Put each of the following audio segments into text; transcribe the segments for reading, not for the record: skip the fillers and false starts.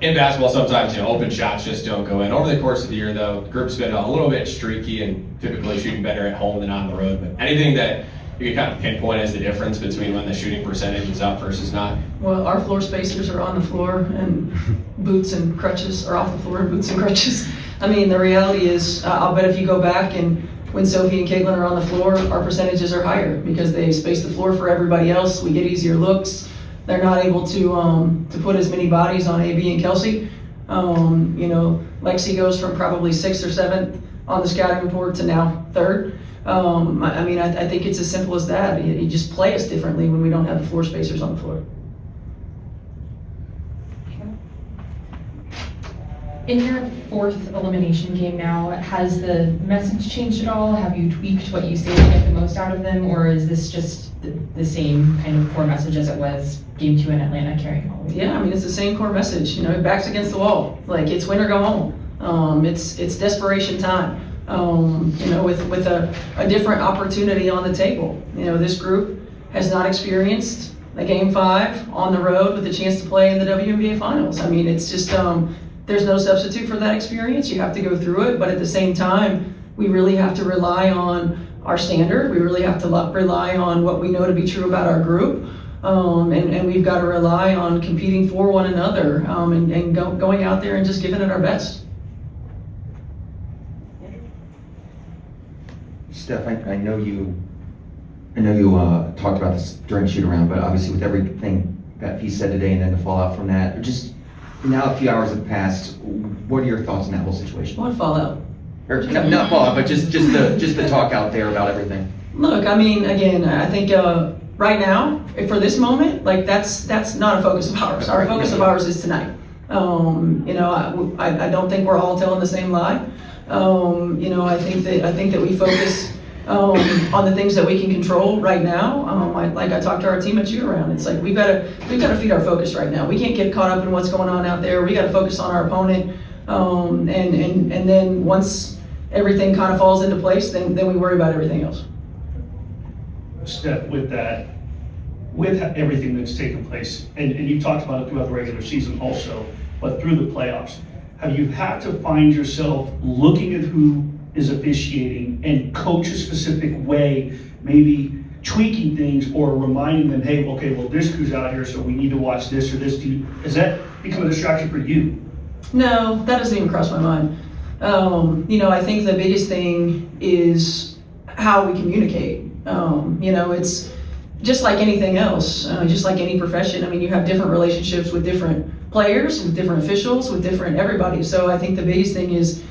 In basketball, sometimes open shots just don't go in. Over the course of the year, though, the group's been a little bit streaky and typically shooting better at home than on the road. But anything that you can kind of pinpoint as the difference between when the shooting percentage is up versus not? Well, our floor spacers are on the floor and boots and crutches are off the floor and boots and crutches. I mean, the reality is, I'll bet if you go back and when Sophie and Caitlin are on the floor, our percentages are higher because they space the floor for everybody else. We get easier looks. They're not able to put as many bodies on AB and Kelsey. Lexi goes from probably 6th or 7th on the scouting report to now 3rd. I think it's as simple as that. You just play us differently when we don't have the floor spacers on the floor. In your 4th elimination game now, has the message changed at all? Have you tweaked what you say to get the most out of them, or is this just the same kind of core message as it was game 2 in Atlanta carrying all? Yeah, it's the same core message. Backs against the wall. Like, it's win or go home. It's desperation time. With a different opportunity on the table. This group has not experienced a game 5 on the road with a chance to play in the WNBA finals. It's just, there's no substitute for that experience. You have to go through it, but at the same time, we really have to rely on our standard. We really have to rely on what we know to be true about our group. And we've got to rely on competing for one another and going out there and just giving it our best. Steph, I know you talked about this during shoot around, but obviously with everything that he said today and then the fallout from that, just now a few hours have passed, what are your thoughts on that whole situation? What fallout? Or not fallout, but just the talk out there about everything. Look, again, I think right now, for this moment, that's not a focus of ours. Our focus of ours is tonight. I don't think we're all telling the same lie. I think that we focus on the things that we can control right now. I talked to our team at shoot around. It's like we've got to feed our focus right now. We can't get caught up in what's going on out there. We got to focus on our opponent, and then once everything kind of falls into place, then we worry about everything else. Steph, with everything that's taken place, and you've talked about it throughout the regular season also, but through the playoffs, have you had to find yourself looking at who is officiating and coach a specific way, maybe tweaking things or reminding them, hey, okay, well, this crew's out here, so we need to watch this or this. Has that become a distraction for you? No, that doesn't even cross my mind. I think the biggest thing is how we communicate. It's just like anything else, just like any profession. You have different relationships with different players, with different officials, with different everybody. So I think the biggest thing is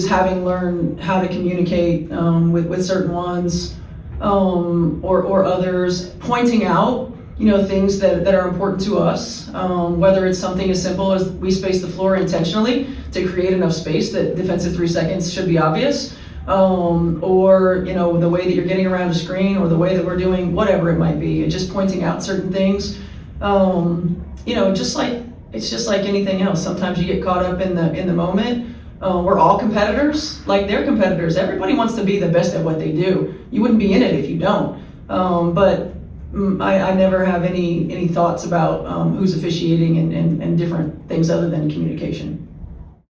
having learned how to communicate with certain ones or others, pointing out things that are important to us, whether it's something as simple as we space the floor intentionally to create enough space that defensive 3 seconds should be obvious, or the way that you're getting around a screen, or the way that we're doing whatever it might be, just pointing out certain things. It's just like anything else. Sometimes you get caught up in the moment. We're all competitors, like they're competitors. Everybody wants to be the best at what they do. You wouldn't be in it if you don't. But I never have any thoughts about who's officiating and different things other than communication.